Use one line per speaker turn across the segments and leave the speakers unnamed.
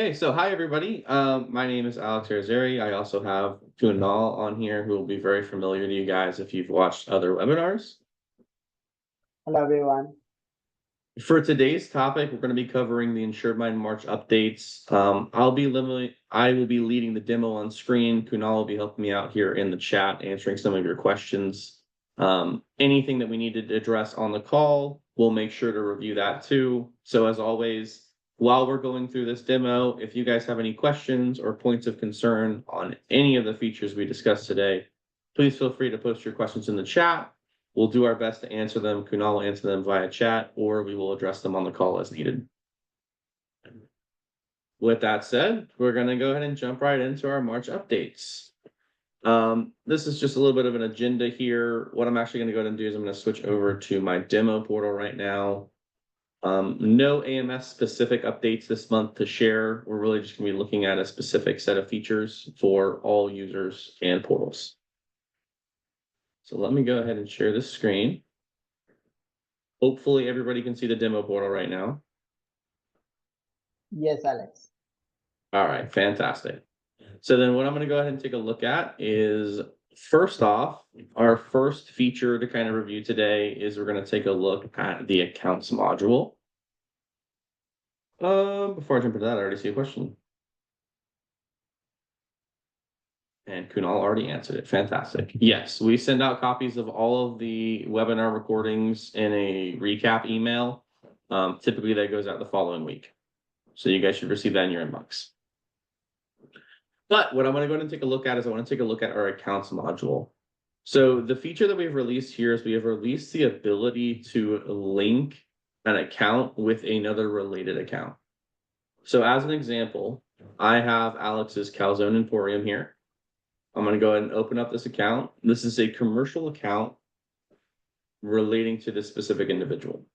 Okay, so hi everybody. My name is Alex Irizarry. I also have Kunal on here who will be very familiar to you guys if you've watched other webinars.
Hello, everyone.
For today's topic, we're going to be covering the InsuredMine March updates. I will be leading the demo on screen. Kunal will be helping me out here in the chat, answering some of your questions. Anything that we need to address on the call, we'll make sure to review that too. So as always, while we're going through this demo, if you guys have any questions or points of concern on any of the features we discussed today, please feel free to post your questions in the chat. We'll do our best to answer them. Kunal will answer them via chat, or we will address them on the call as needed. With that said, we're going to go ahead and jump right into our March updates. This is just a little bit of an agenda here. What I'm actually going to go ahead and do is I'm going to switch over to my demo portal right now. No AMS specific updates this month to share. We're really just going to be looking at a specific set of features for all users and portals. So let me go ahead and share this screen. Hopefully everybody can see the demo portal right now.
Yes, Alex.
All right, fantastic. So then what I'm going to go ahead and take a look at is, first off, our first feature to kind of review today is we're going to take a look at the accounts module. Before I jump into that, I already see a question. And Kunal already answered it. Fantastic. Yes, we send out copies of all of the webinar recordings in a recap email. Typically, that goes out the following week. So you guys should receive that in your inbox. But what I'm going to go ahead and take a look at is I want to take a look at our accounts module. So the feature that we've released here is we have released the ability to link an account with another related account. So as an example, I have Alex's Calzone Emporium here. I'm going to go ahead and open up this account. This is a commercial account relating to this specific individual.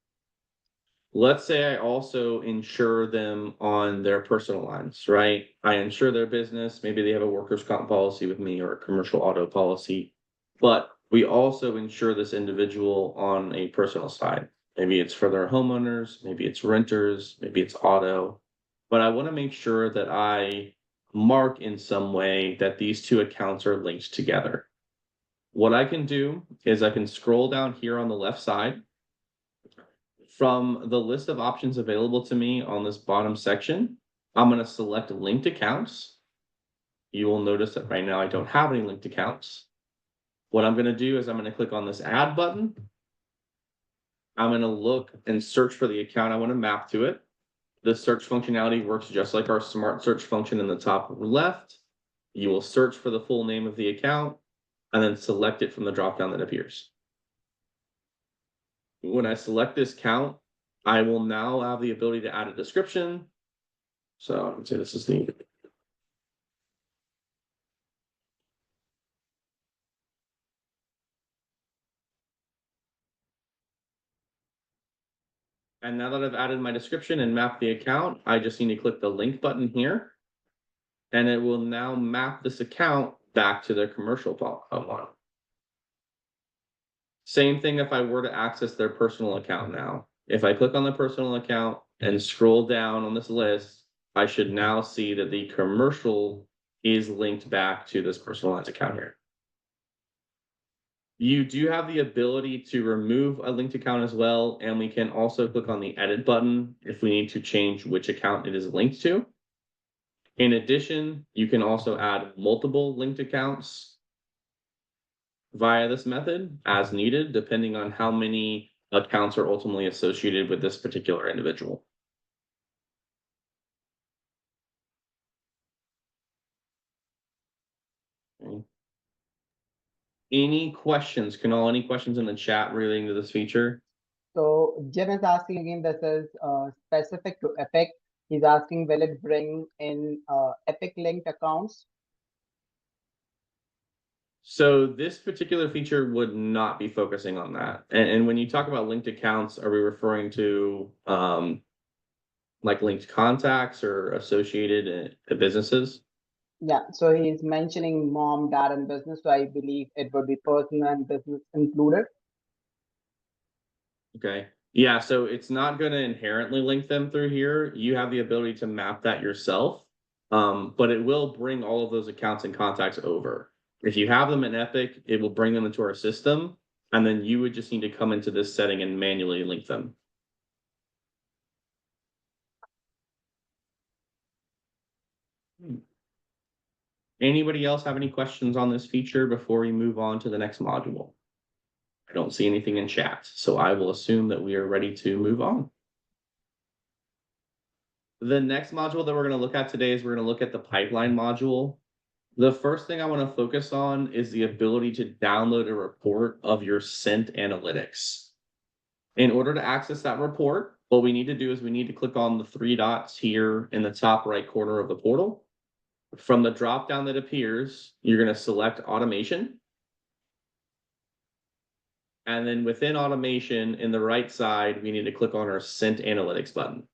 Let's say I also insure them on their personal lines, right? I insure their business. Maybe they have a workers' comp policy with me or a commercial auto policy, but we also insure this individual on a personal side. Maybe it's for their homeowners, maybe it's renters, maybe it's auto, but I want to make sure that I mark in some way that these two accounts are linked together. What I can do is I can scroll down here on the left side. From the list of options available to me on this bottom section, I'm going to select linked accounts. You will notice that right now I don't have any linked accounts. What I'm going to do is I'm going to click on this add button. I'm going to look and search for the account I want to map to it. The search functionality works just like our smart search function in the top left. You will search for the full name of the account and then select it from the dropdown that appears. When I select this count, I will now have the ability to add a description. So I would say this is the And now that I've added my description and mapped the account, I just need to click the link button here. And it will now map this account back to their commercial one. Same thing if I were to access their personal account now. If I click on the personal account and scroll down on this list, I should now see that the commercial is linked back to this personalized account here. You do have the ability to remove a linked account as well, and we can also click on the edit button if we need to change which account it is linked to. In addition, you can also add multiple linked accounts via this method as needed, depending on how many accounts are ultimately associated with this particular individual. Okay. Any questions? Kunal, any questions in the chat relating to this feature?
So Jim is asking again, this is specific to Epic. He's asking, will it bring in Epic linked accounts?
So this particular feature would not be focusing on that. And when you talk about linked accounts, are we referring to like linked contacts or associated businesses?
Yeah, so he's mentioning mom, dad, and business. So I believe it would be personal and business included.
Okay. Yeah, so it's not going to inherently link them through here. You have the ability to map that yourself, but it will bring all of those accounts and contacts over. If you have them in Epic, it will bring them into our system, and then you would just need to come into this setting and manually link them. Anybody else have any questions on this feature before we move on to the next module? I don't see anything in chat, so I will assume that we are ready to move on. The next module that we're going to look at today is we're going to look at the pipeline module. The first thing I want to focus on is the ability to download a report of your sent analytics. In order to access that report, what we need to do is we need to click on the three dots here in the top right corner of the portal. From the drop down that appears, you're going to select automation. And then within automation, in the right side, we need to click on our Sent Analytics button.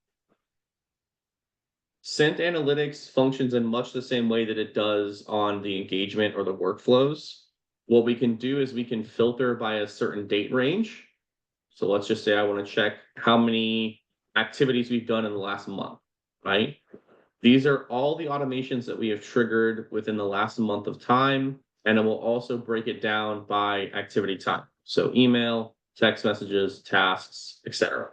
Sent Analytics functions in much the same way that it does on the engagement or the workflows. What we can do is we can filter by a certain date range. So let's just say I want to check how many activities we've done in the last month, right? These are all the automations that we have triggered within the last month of time, and it will also break it down by activity type. So email, text messages, tasks, etc.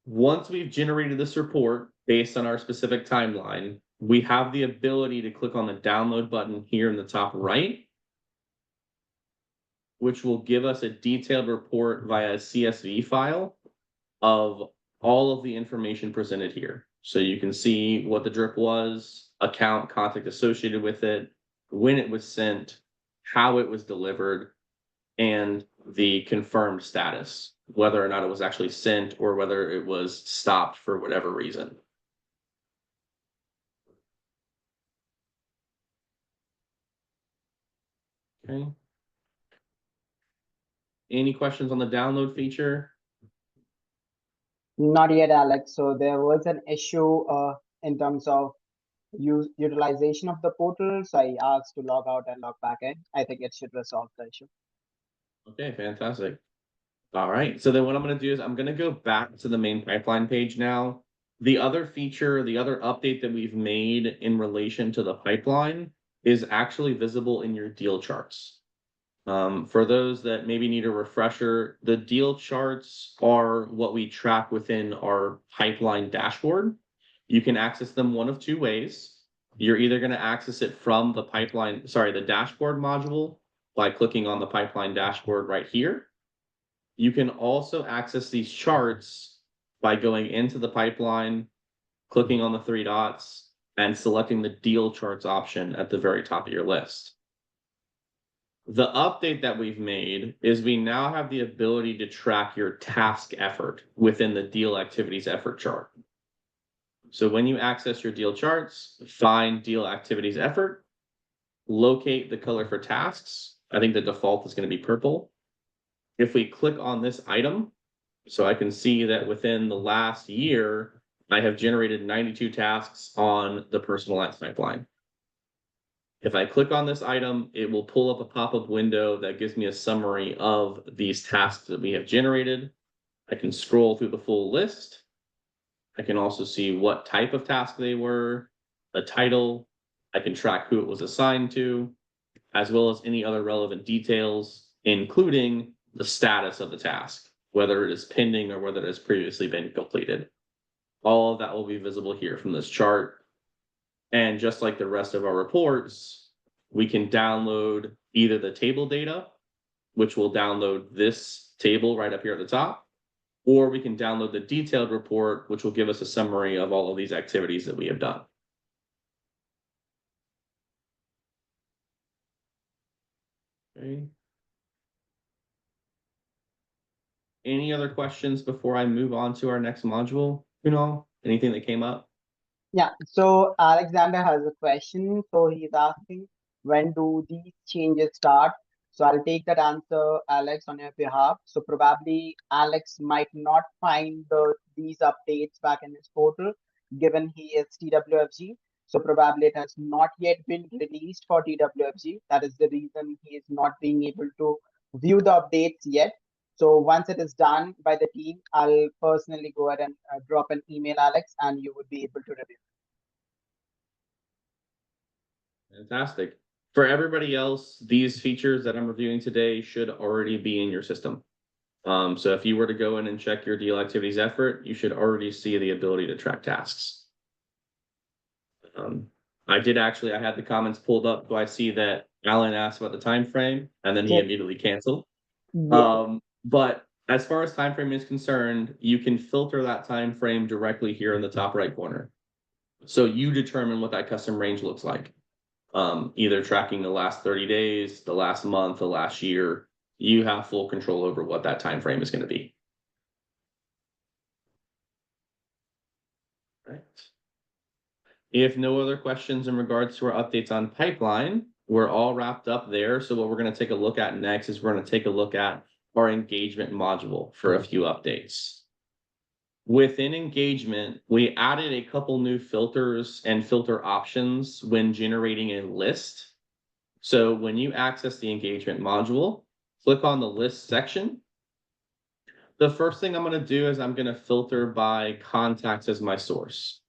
Once we've generated this report based on our specific timeline, we have the ability to click on the download button here in the top right, which will give us a detailed report via a CSV file of all of the information presented here. So you can see what the drip was, account contact associated with it, when it was sent, how it was delivered, and the confirmed status, whether or not it was actually sent or whether it was stopped for whatever reason. Okay. Any questions on the download feature?
Not yet, Alex. So there was an issue in terms of utilization of the portal. So I asked to log out and log back in. I think it should resolve the issue.
Okay, fantastic. All right, so then what I'm going to do is I'm going to go back to the main pipeline page now. The other feature, the other update that we've made in relation to the pipeline is actually visible in your deal charts. For those that maybe need a refresher, the deal charts are what we track within our pipeline dashboard. You can access them one of two ways. You're either going to access it from the the dashboard module by clicking on the pipeline dashboard right here. You can also access these charts by going into the pipeline, clicking on the three dots, and selecting the deal charts option at the very top of your list. The update that we've made is we now have the ability to track your task effort within the deal activities effort chart. So when you access your deal charts, find deal activities effort, locate the color for tasks. I think the default is going to be purple. If we click on this item, so I can see that within the last year, I have generated 92 tasks on the personalized pipeline. If I click on this item, it will pull up a pop-up window that gives me a summary of these tasks that we have generated. I can scroll through the full list. I can also see what type of task they were, the title. I can track who it was assigned to, as well as any other relevant details, including the status of the task, whether it is pending or whether it has previously been completed. All of that will be visible here from this chart. And just like the rest of our reports, we can download either the table data, which will download this table right up here at the top, or we can download the detailed report, which will give us a summary of all of these activities that we have done. Okay. Any other questions before I move on to our next module? Kunal, anything that came up?
Yeah, so Alexander has a question. So he's asking, when do these changes start? So I'll take that answer, Alex, on your behalf. So probably Alex might not find these updates back in his portal, given he is TWFG. So probably it has not yet been released for TWFG. That is the reason he is not being able to view the updates yet. So once it is done by the team, I'll personally go ahead and drop an email, Alex, and you would be able to review.
Fantastic. For everybody else, these features that I'm reviewing today should already be in your system. So if you were to go in and check your deal activities effort, you should already see the ability to track tasks. I had the comments pulled up, so I see that Alan asked about the time frame, and then he
Yes.
immediately canceled.
Yes.
But as far as time frame is concerned, you can filter that time frame directly here in the top right corner. So you determine what that custom range looks like. Either tracking the last 30 days, the last month, the last year. You have full control over what that time frame is going to be. Right. If no other questions in regards to our updates on pipeline, we're all wrapped up there. So what we're going to take a look at next is we're going to take a look at our engagement module for a few updates. Within engagement, we added a couple new filters and filter options when generating a list. So when you access the engagement module, click on the list section. The first thing I'm going to do is I'm going to filter by contacts as my source.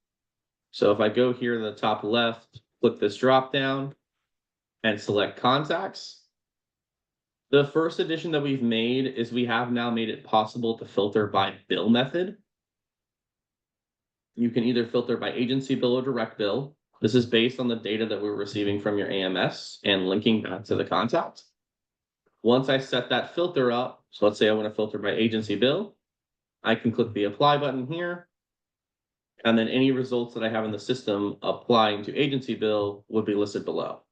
So if I go here to the top left, click this drop down and select contacts. The first addition that we've made is we have now made it possible to filter by bill method. You can either filter by agency bill or direct bill. This is based on the data that we're receiving from your AMS and linking back to the contact. Once I set that filter up, so let's say I want to filter by agency bill, I can click the apply button here. And then any results that I have in the system applying to agency bill would be listed below.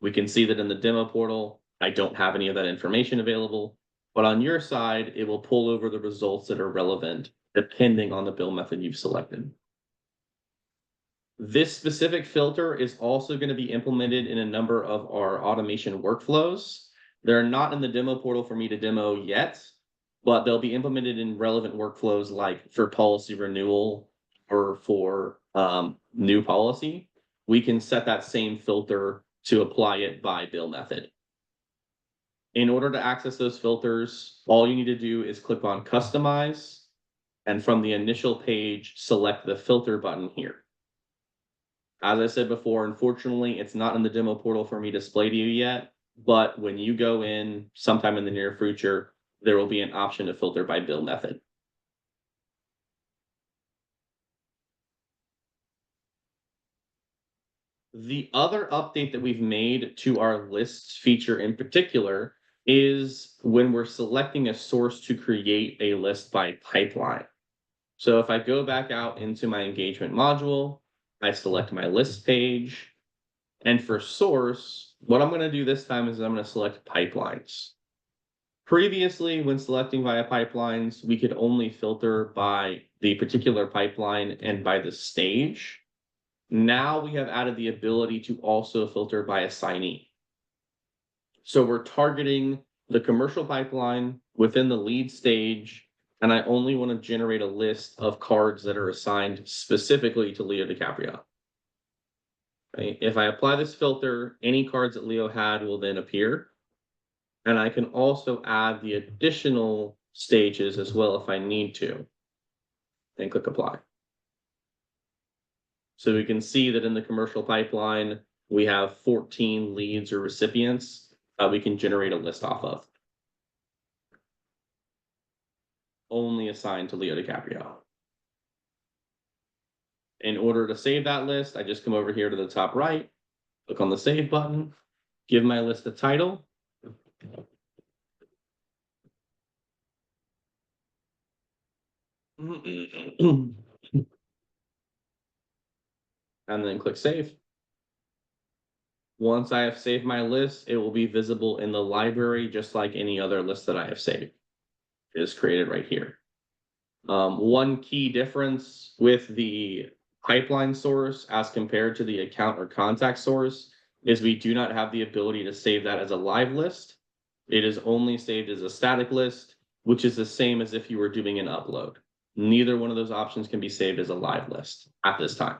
We can see that in the demo portal, I don't have any of that information available, but on your side, it will pull over the results that are relevant depending on the bill method you've selected. This specific filter is also going to be implemented in a number of our automation workflows. They're not in the demo portal for me to demo yet, but they'll be implemented in relevant workflows like for policy renewal or for new policy. We can set that same filter to apply it by bill method. In order to access those filters, all you need to do is click on Customize, and from the initial page, select the filter button here. As I said before, unfortunately, it's not in the demo portal for me to display to you yet, but when you go in sometime in the near future, there will be an option to filter by bill method. The other update that we've made to our lists feature in particular is when we're selecting a source to create a list by pipeline. So if I go back out into my engagement module, I select my list page, and for source, what I'm going to do this time is I'm going to select pipelines. Previously, when selecting via pipelines, we could only filter by the particular pipeline and by the stage. Now we have added the ability to also filter by assignee. So we're targeting the commercial pipeline within the lead stage, and I only want to generate a list of cards that are assigned specifically to Leo DiCaprio. Okay. If I apply this filter, any cards that Leo had will then appear. And I can also add the additional stages as well if I need to. And click apply. So we can see that in the commercial pipeline, we have 14 leads or recipients we can generate a list off of. Only assigned to Leo DiCaprio. In order to save that list, I just come over here to the top right, click on the save button, give my list a title. And then click save. Once I have saved my list, it will be visible in the library just like any other list that I have saved. It is created right here. One key difference with the pipeline source as compared to the account or contact source is we do not have the ability to save that as a live list. It is only saved as a static list, which is the same as if you were doing an upload. Neither one of those options can be saved as a live list at this time.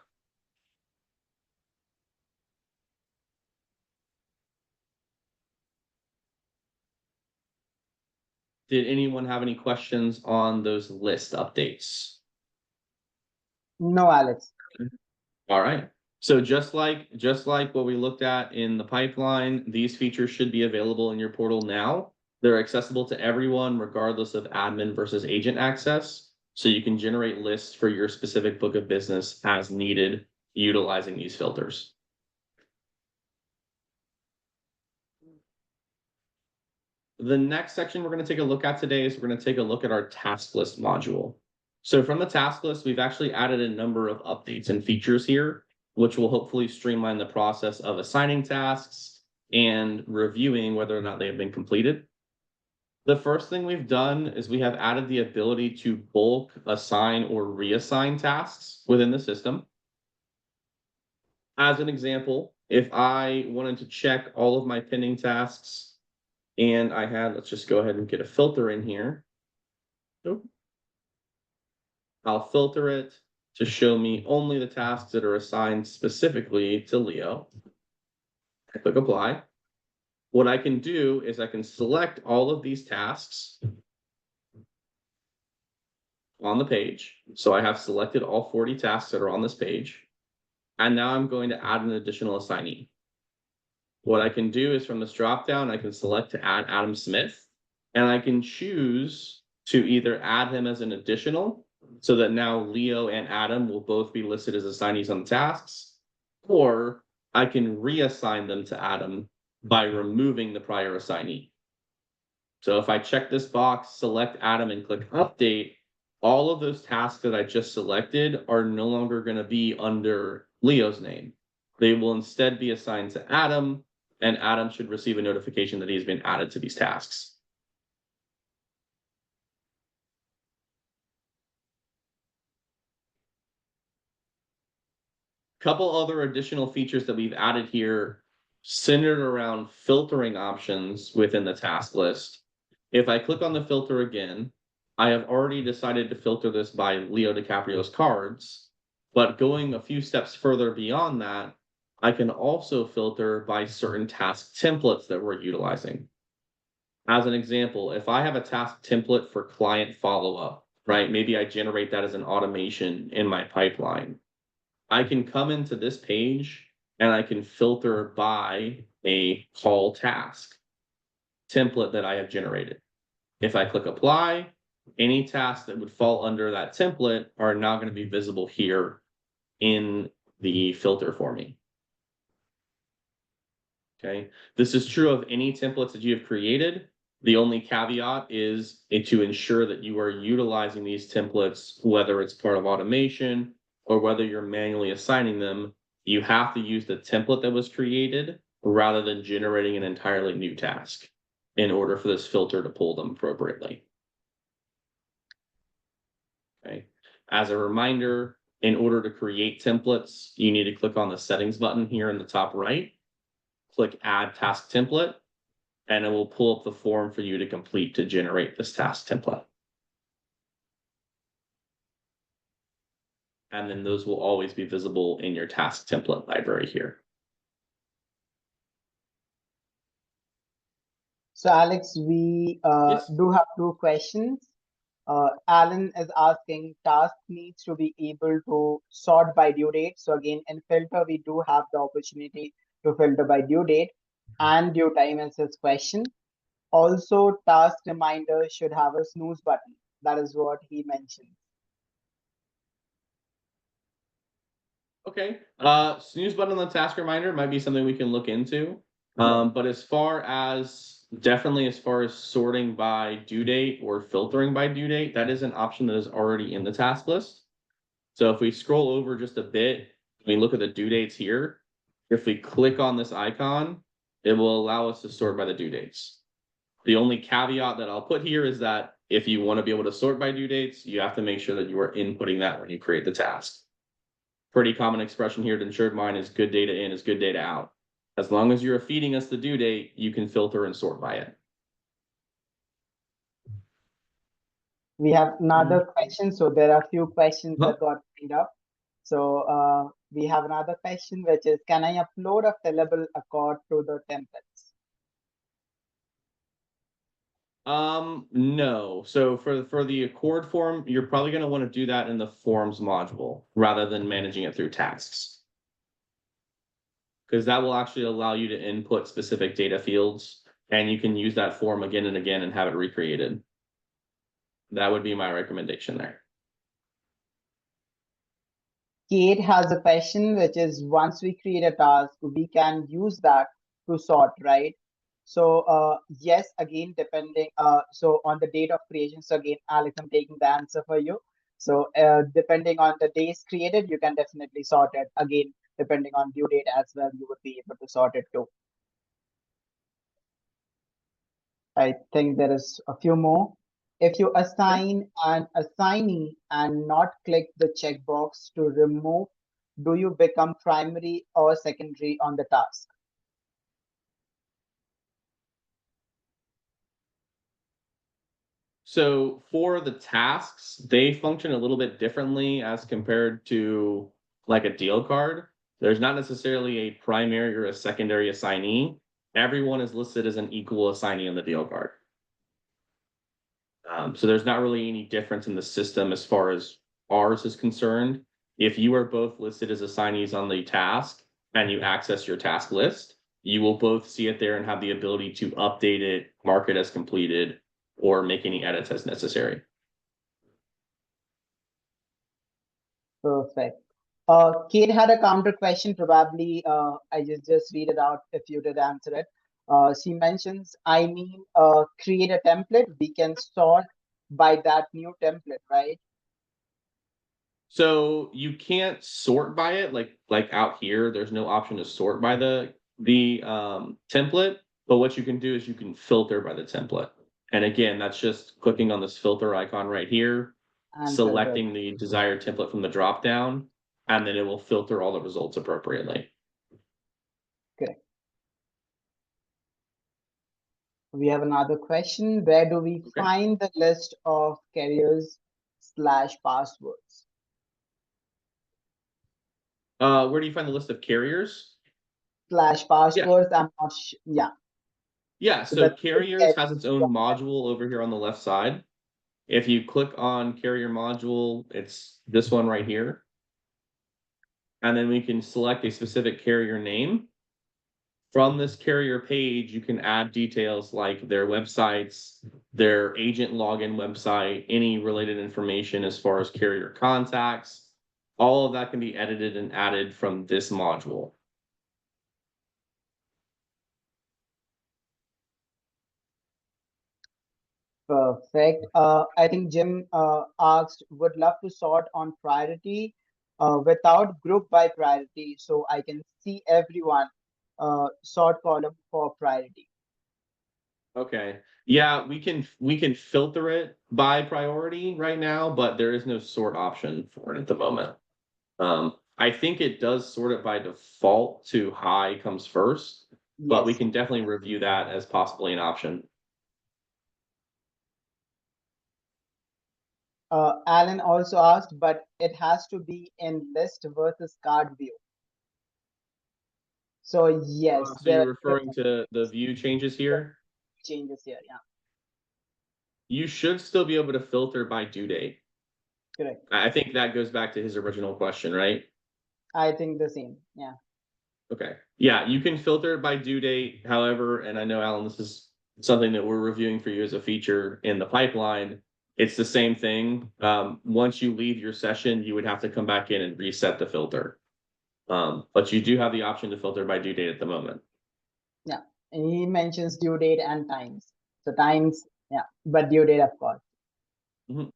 Did anyone have any questions on those list updates?
No, Alex.
All right. So just like what we looked at in the pipeline, these features should be available in your portal now. They're accessible to everyone regardless of admin versus agent access. So you can generate lists for your specific book of business as needed utilizing these filters. The next section we're going to take a look at today is we're going to take a look at our task list module. So from the task list, we've actually added a number of updates and features here, which will hopefully streamline the process of assigning tasks and reviewing whether or not they have been completed. The first thing we've done is we have added the ability to bulk assign or reassign tasks within the system. As an example, if I wanted to check all of my pending tasks and I had, let's just go ahead and get a filter in here. Nope. I'll filter it to show me only the tasks that are assigned specifically to Leo. I click apply. What I can do is I can select all of these tasks on the page. So I have selected all 40 tasks that are on this page. And now I'm going to add an additional assignee. What I can do is from this dropdown, I can select to add Adam Smith, and I can choose to either add him as an additional so that now Leo and Adam will both be listed as assignees on the tasks, or I can reassign them to Adam by removing the prior assignee. So if I check this box, select Adam and click update, all of those tasks that I just selected are no longer going to be under Leo's name. They will instead be assigned to Adam, and Adam should receive a notification that he's been added to these tasks. Couple other additional features that we've added here centered around filtering options within the task list. If I click on the filter again, I have already decided to filter this by Leo DiCaprio's cards, but going a few steps further beyond that, I can also filter by certain task templates that we're utilizing. As an example, if I have a task template for client follow-up, right? Maybe I generate that as an automation in my pipeline. I can come into this page and I can filter by a call task template that I have generated. If I click apply, any tasks that would fall under that template are now going to be visible here in the filter for me. Okay, this is true of any templates that you have created. The only caveat is to ensure that you are utilizing these templates, whether it's part of automation or whether you're manually assigning them, you have to use the template that was created rather than generating an entirely new task in order for this filter to pull them appropriately. Okay, as a reminder, in order to create templates, you need to click on the settings button here in the top right. Click add task template, and it will pull up the form for you to complete to generate this task template. And then those will always be visible in your task template library here.
So Alex, we
Yes.
do have two questions. Alan is asking, task needs to be able to sort by due date. So again, in filter, we do have the opportunity to filter by due date and due time is his question. Also, task reminder should have a snooze button. That is what he mentioned.
Okay. Snooze button on the task reminder might be something we can look into. But as far as sorting by due date or filtering by due date, that is an option that is already in the task list. So if we scroll over just a bit, we look at the due dates here. If we click on this icon, it will allow us to sort by the due dates. The only caveat that I'll put here is that if you want to be able to sort by due dates, you have to make sure that you are inputting that when you create the task. Pretty common expression here at InsuredMine is good data in is good data out. As long as you're feeding us the due date, you can filter and sort by it.
We have another question. So there are a few questions that got cleaned up. So we have another question, which is, can I upload a fillable accord to the templates?
No. So for the Accord form, you're probably going to want to do that in the forms module rather than managing it through tasks. Because that will actually allow you to input specific data fields, and you can use that form again and again and have it recreated. That would be my recommendation there.
Kate has a question, which is once we create a task, we can use that to sort, right? So yes, again, depending, so on the date of creation, so again, Alex, I'm taking the answer for you. So depending on the days created, you can definitely sort it. Again, depending on due date as well, you would be able to sort it too. I think there is a few more. If you assign an assignee and not click the checkbox to remove, do you become primary or secondary on the task?
So for the tasks, they function a little bit differently as compared to like a deal card. There's not necessarily a primary or a secondary assignee. Everyone is listed as an equal assignee on the deal card. So there's not really any difference in the system as far as ours is concerned. If you are both listed as assignees on the task and you access your task list, you will both see it there and have the ability to update it, mark it as completed, or make any edits as necessary.
Perfect. Kate had a counter question. Probably I just read it out if you did answer it. She mentions, I mean, create a template. We can sort by that new template, right?
So you can't sort by it like out here. There's no option to sort by the template. But what you can do is you can filter by the template. And again, that's just clicking on this filter icon right here,
And filter.
selecting the desired template from the drop down, and then it will filter all the results appropriately.
Correct. We have another question. Where do we
Okay.
find the list of carriers/passwords?
Where do you find the list of carriers? Yeah.
/passwords. I'm not sure. Yeah.
Yeah.
So
So
that
carriers has its own module over here on the left side. If you click on carrier module, it's this one right here. And then we can select a specific carrier name. From this carrier page, you can add details like their websites, their agent login website, any related information as far as carrier contacts. All of that can be edited and added from this module.
Perfect. I think Jim asked, would love to sort on priority without group by priority, so I can see everyone sort column for priority.
Okay. Yeah, we can filter it by priority right now, but there is no sort option for it at the moment. I think it does sort it by default to high comes first, but we
Yes.
can definitely review that as possibly an option.
Alan also asked, but it has to be in list versus card view. So yes,
So
there
you're
are
referring to the view changes here?
changes here. Yeah,
You should still be able to filter by due date.
correct.
I think that goes back to his original question, right?
I think the same. Yeah.
Okay. Yeah, you can filter it by due date. However, and I know, Alan, this is something that we're reviewing for you as a feature in the pipeline. It's the same thing. Once you leave your session, you would have to come back in and reset the filter. But you do have the option to filter by due date at the moment.
Yeah. And he mentions due date and times. So times, yeah, but due date, of course.
Mhm.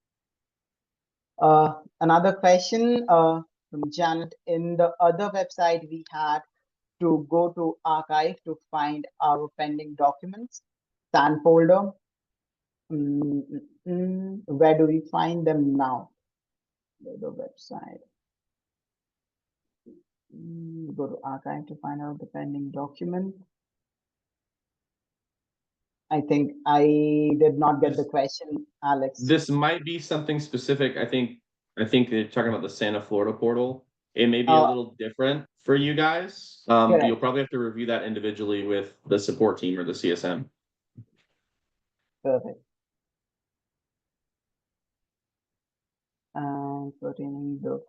Another question from Janet. In the other website, we had to go to archive to find our pending documents, SAN folder. Where do we find them now? The website. Go to archive to find out the pending document. I think I did not get the question, Alex.
This might be something specific. I think they're talking about the Santa Florida portal. It may be a little different for you guys. You'll
Correct.
probably have to review that individually with the support team or the CSM.
Perfect. And pertaining broker.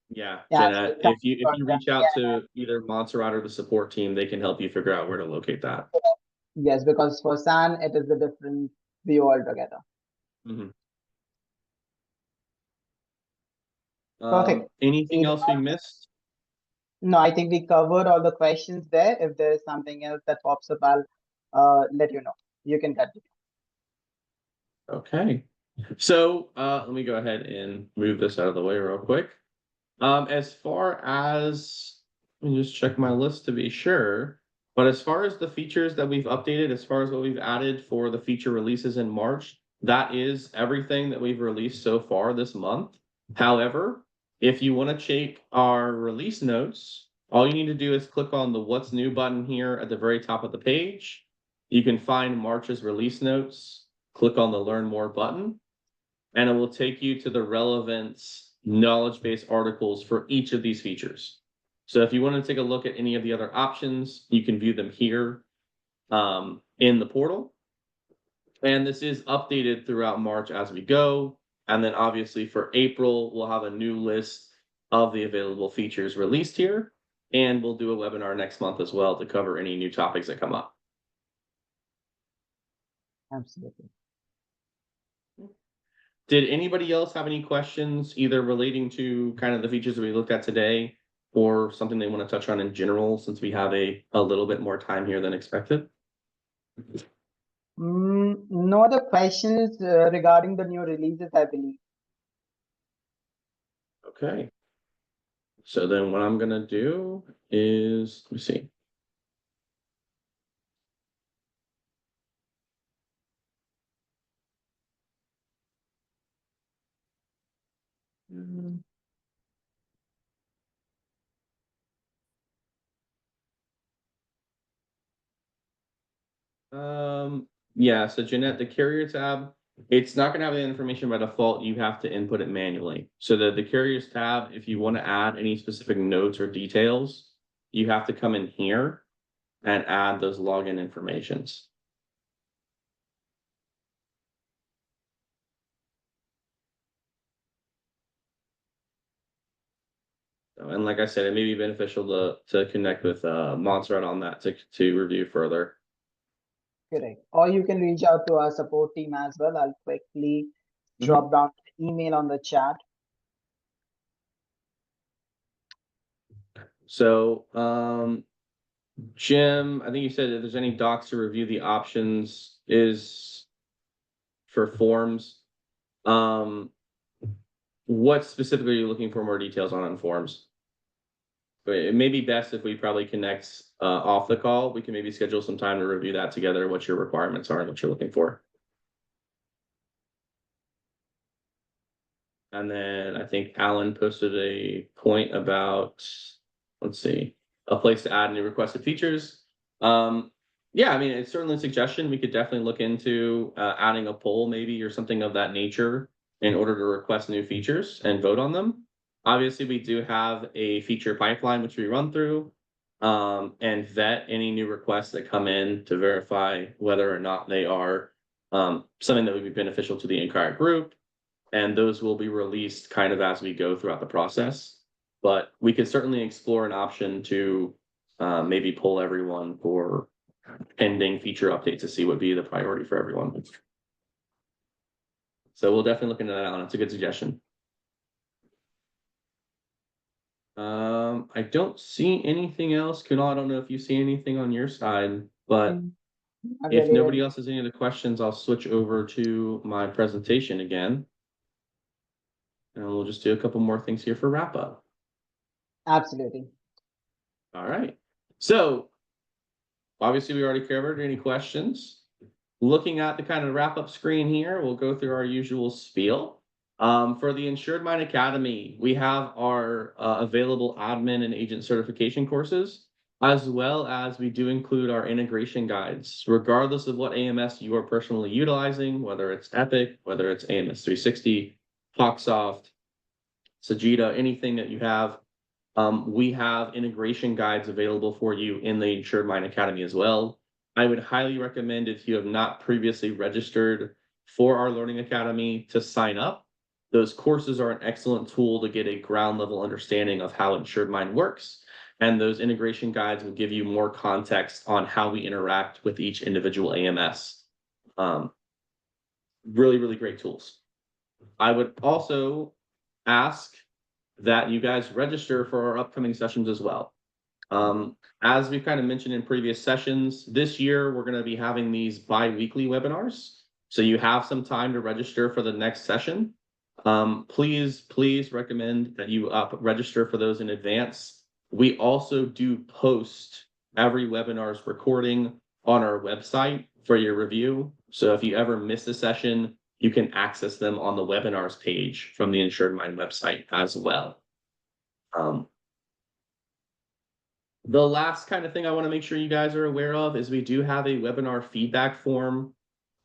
Yeah,
Yeah, so
Jeanette,
thank
if
for
you reach out
that.
to either Montserrat or the support team, they can help you figure out where to locate that.
Yes, because for SAN, it is a different view altogether.
Mhm.
Perfect.
Anything else we missed?
No, I think we covered all the questions there. If there is something else that pops up, I'll let you know. You can continue.
Okay. So let me go ahead and move this out of the way real quick. As far as, let me just check my list to be sure. But as far as the features that we've updated, as far as what we've added for the feature releases in March, that is everything that we've released so far this month. However, if you want to check our release notes, all you need to do is click on the What's New button here at the very top of the page. You can find March's release notes, click on the Learn More button, and it will take you to the relevant knowledge base articles for each of these features. So if you want to take a look at any of the other options, you can view them here in the portal. And this is updated throughout March as we go. And then obviously for April, we'll have a new list of the available features released here. And we'll do a webinar next month as well to cover any new topics that come up.
Absolutely.
Did anybody else have any questions, either relating to kind of the features that we looked at today or something they want to touch on in general, since we have a little bit more time here than expected?
No other questions regarding the new releases, I believe.
Okay. So then what I'm going to do is, let me see. Yeah, so Jeanette, the carrier tab, it's not going to have the information by default. You have to input it manually. So the carriers tab, if you want to add any specific notes or details, you have to come in here and add those login informations. And like I said, it may be beneficial to connect with Montserrat on that to review further.
Correct. Or you can reach out to our support team as well. I'll quickly drop down the email on the chat.
So, Jim, I think you said if there's any docs to review the options is for forms. What specifically are you looking for more details on forms? It may be best if we probably connect off the call. We can maybe schedule some time to review that together, what your requirements are and what you're looking for. And then I think Alan posted a point about, let's see, a place to add new requested features. Yeah, I mean, it's certainly a suggestion. We could definitely look into adding a poll maybe or something of that nature in order to request new features and vote on them. Obviously, we do have a feature pipeline which we run through and vet any new requests that come in to verify whether or not they are something that would be beneficial to the entire group. And those will be released kind of as we go throughout the process. But we could certainly explore an option to maybe pull everyone for pending feature updates to see what would be the priority for everyone. So we'll definitely look into that, Alan. It's a good suggestion. I don't see anything else. Kunal, I don't know if you see anything on your side, but if nobody else has any other questions, I'll switch over to my presentation again. And we'll just do a couple more things here for wrap up.
Absolutely.
All right. So obviously we already covered any questions. Looking at the kind of wrap up screen here, we'll go through our usual spiel. For the InsuredMine Academy, we have our available admin and agent certification courses, as well as we do include our integration guides, regardless of what AMS you are personally utilizing, whether it's Epic, whether it's AMS 360, Hawksoft, Sajita, anything that you have. We have integration guides available for you in the InsuredMine Academy as well. I would highly recommend, if you have not previously registered for our Learning Academy, to sign up. Those courses are an excellent tool to get a ground level understanding of how InsuredMine works. And those integration guides will give you more context on how we interact with each individual AMS. Really, really great tools. I would also ask that you guys register for our upcoming sessions as well. As we've kind of mentioned in previous sessions, this year we're going to be having these bi-weekly webinars. So you have some time to register for the next session. Please recommend that you register for those in advance. We also do post every webinar's recording on our website for your review. So if you ever miss a session, you can access them on the webinars page from the InsuredMine website as well. The last kind of thing I want to make sure you guys are aware of is we do have a webinar feedback form.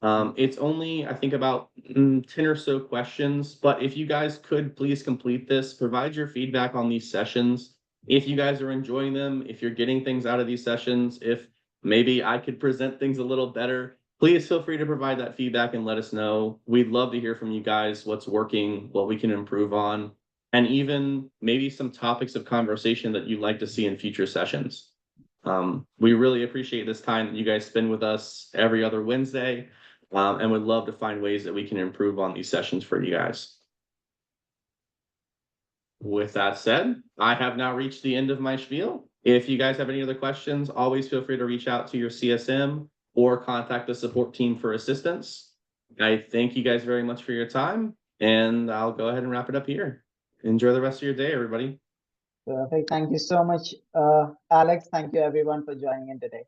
It's only, I think, about 10 or so questions, but if you guys could please complete this, provide your feedback on these sessions. If you guys are enjoying them, if you're getting things out of these sessions, if maybe I could present things a little better, please feel free to provide that feedback and let us know. We'd love to hear from you guys, what's working, what we can improve on, and even maybe some topics of conversation that you'd like to see in future sessions. We really appreciate this time that you guys spend with us every other Wednesday, and would love to find ways that we can improve on these sessions for you guys. With that said, I have now reached the end of my spiel. If you guys have any other questions, always feel free to reach out to your CSM or contact the support team for assistance. I thank you guys very much for your time, and I'll go ahead and wrap it up here. Enjoy the rest of your day, everybody.
Perfect. Thank you so much, Alex. Thank you everyone for joining in today.